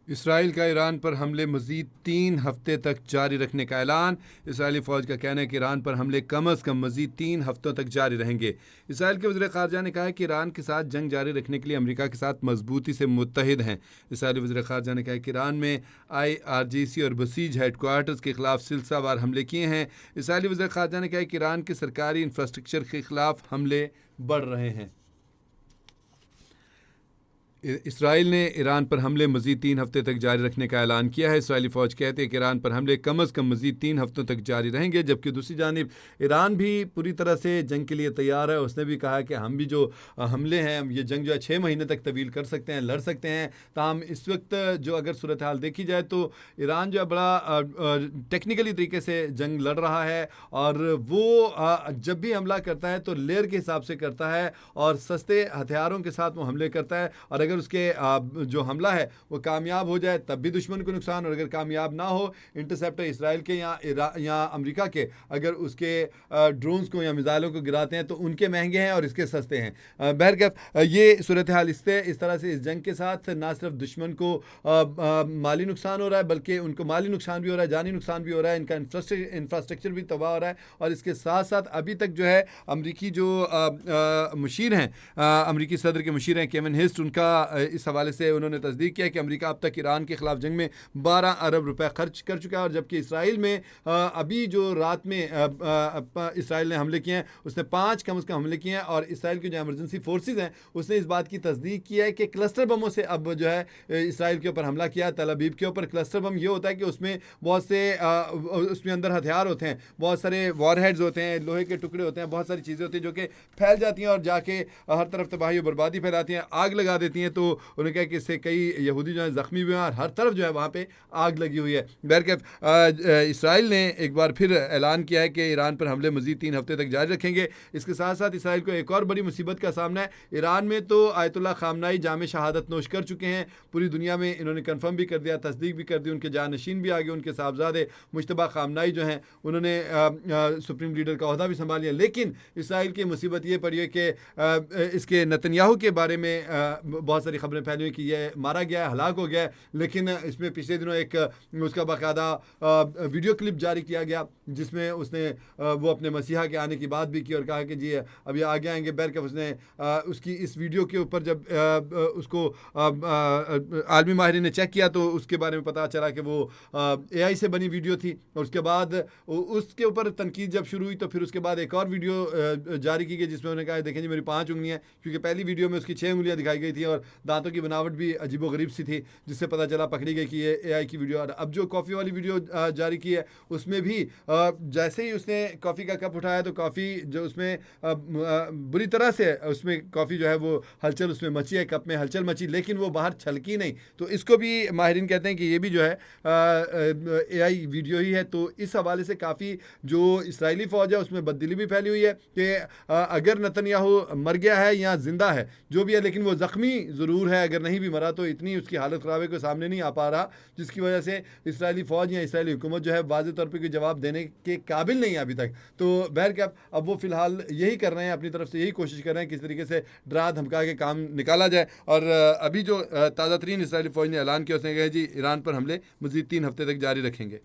Israel का Iran पर हमले मज़ीद 3 हफ्ते तक जारी रखने का ऐलान। इसराइली फ़ौज का कहना है कि ईरान पर हमले कम अज़ कम मज़ीद 3 हफ्तों तक जारी रहेंगे। इसराइल के वज़ीर ख़ारजा ने कहा है कि ईरान के साथ जंग जारी रखने के लिए अमेरिका के साथ मजबूती से मुत्तहिद हैं। इसराइली वज़ीर ख़ारजा ने कहा कि ईरान में IRGC और बसीज हेडक्वार्टर्स के ख़िलाफ़ सिलसिलावार हमले किए हैं। इसराइली वज़ीर ख़ारजा ने कहा कि ईरान के सरकारी इंफ्रास्ट्रक्चर के ख़िलाफ़ हमले बढ़ रहे हैं। इसराइल ने ईरान पर हमले मज़ीद 3 हफ्ते तक जारी रखने का ऐलान किया है। इसराइली फ़ौज कहते हैं कि ईरान पर हमले कम अज़ कम मज़ीद 3 हफ्तों तक जारी रहेंगे, जबकि दूसरी जानिब ईरान भी पूरी तरह से जंग के लिए तैयार है। उसने भी कहा कि हम भी जो हमले हैं, ये जंग जो है 6 महीने तक तवील कर सकते हैं, लड़ सकते हैं। ताहम इस वक्त जो अगर सूरत हाल देखी जाए तो ईरान जो है बड़ा टेक्निकली तरीके से जंग लड़ रहा है, और वो जब भी हमला करता है तो लेयर के हिसाब से करता है और सस्ते हथियारों के साथ वो हमले करता है। और अगर उसके जो हमला है वो कामयाब हो जाए तब भी दुश्मन को नुकसान, और अगर कामयाब ना हो, इंटरसेप्टर इसराइल के या अमेरिका के अगर उसके ड्रोन्स को या मिसाइलों को गिराते हैं तो उनके महंगे हैं और इसके सस्ते हैं। बहरकैफ ये सूरत हाल इस तरह से इस जंग के साथ ना सिर्फ दुश्मन को माली नुकसान हो रहा है, बल्कि उनको माली नुकसान भी हो रहा है, जानी नुकसान भी हो रहा है, इनका इंफ्रास्ट्रक्चर भी तबाह हो रहा है। और इसके साथ साथ अभी तक जो है अमरीकी जो मुशीर हैं, अमरीकी सदर के मुशीर हैं केविन हिस्ट, उनका इस हवाले से उन्होंने तस्दीक किया कि अमेरिका अब तक ईरान के ख़िलाफ़ जंग में 12 अरब रुपए खर्च कर चुका है। और जबकि इसराइल में अभी जो रात में इसराइल ने हमले किए हैं, उसने 5 कम अज़ कम हमले किए हैं। और इसराइल की जो एमरजेंसी फोर्सेज हैं उसने इस बात की तस्दीक की है कि क्लस्टर बमों से अब जो है इसराइल के ऊपर हमला किया। तल अबीब के ऊपर क्लस्टर बम ये होता है कि उसमें बहुत से उसमें अंदर हथियार होते हैं, बहुत सारे वॉरहेड्स होते हैं, लोहे के टुकड़े होते हैं, बहुत सारी चीज़ें होती हैं जो कि फैल जाती हैं और जाके हर तरफ तबाही और बर्बादी फैलाती हैं, आग लगा देती हैं। तो उन्होंने कहा कि इससे कई यहूदी जो है ज़ख्मी हुए हैं और हर तरफ जो है वहाँ पे आग लगी हुई है। बहरकैफ इसराइल ने एक बार फिर ऐलान किया है कि ईरान पर हमले मज़ीद 3 हफ्ते तक जारी रखेंगे। इसके साथ साथ इसराइल को एक और बड़ी मुसीबत का सामना है। ईरान में तो आयतुल्लाह खामनाई जाम शहादत नोश कर चुके हैं, पूरी दुनिया में इन्होंने कन्फर्म भी कर दिया, तस्दीक भी कर दी, उनके जानशीन भी आगे, उनके साहबजादे मुश्तबा खामनाई जो हैं उन्होंने सुप्रीम लीडर का ओहदा भी संभाल लिया। लेकिन इसराइल की मुसीबत ये पड़ी है कि इसके नेतन्याहू के बारे में बहुत सारी खबरें फैली हुई कि ये मारा गया है, हलाक हो गया है। लेकिन इसमें पिछले दिनों एक उसका बाकायदा वीडियो क्लिप जारी किया गया जिसमें उसने वो अपने मसीहा के आने की बात भी की और कहा कि जी अभी आगे आएंगे। बहरकैफ उसने उसकी इस वीडियो के ऊपर जब उसको आलमी माहिरीन ने चेक किया तो उसके बारे में पता चला कि वो AI से बनी वीडियो थी। और उसके बाद उसके ऊपर तनकीद जब शुरू हुई तो फिर उसके बाद एक और वीडियो जारी की गई जिसमें उन्होंने कहा देखें जी मेरी 5 उंगलियां, क्योंकि पहली वीडियो में उसकी 6 उंगलियां दिखाई गई थी और दांतों की बनावट भी अजीबोगरीब सी थी, जिससे पता चला पकड़ी गई कि ये AI की वीडियो। और अब जो कॉफ़ी वाली वीडियो जारी की है उसमें भी जैसे ही उसने कॉफ़ी का कप उठाया तो कॉफ़ी जो उसमें बुरी तरह से उसमें कॉफ़ी जो है वो हलचल उसमें मची है, कप में हलचल मची, लेकिन वो बाहर छलकी नहीं। तो इसको भी माहिरीन कहते हैं कि ये भी जो है AI वीडियो ही है। तो इस हवाले से काफ़ी जो इसराइली फ़ौज है उसमें बददिली भी फैली हुई है कि अगर नेतन्याहू मर गया है या ज़िंदा है जो भी है, लेकिन वो ज़ख्मी ज़रूर है, अगर नहीं भी मरा तो इतनी उसकी हालत ख़राब है को सामने नहीं आ पा रहा, जिसकी वजह से इसराइली फ़ौज या इसराइली हुकूमत जो है वाज़ेह तौर पर कोई जवाब देने के काबिल नहीं है अभी तक। तो बहरकैफ अब वो फ़िलहाल यही कर रहे हैं, अपनी तरफ से यही कोशिश कर रहे हैं किस तरीके से डरा धमका के काम निकाला जाए। और अभी जो ताज़ा तरीन इसराइली फ़ौज ने ऐलान किया उसने कहा जी ईरान पर हमले मज़ीद 3 हफ्ते तक जारी रखेंगे।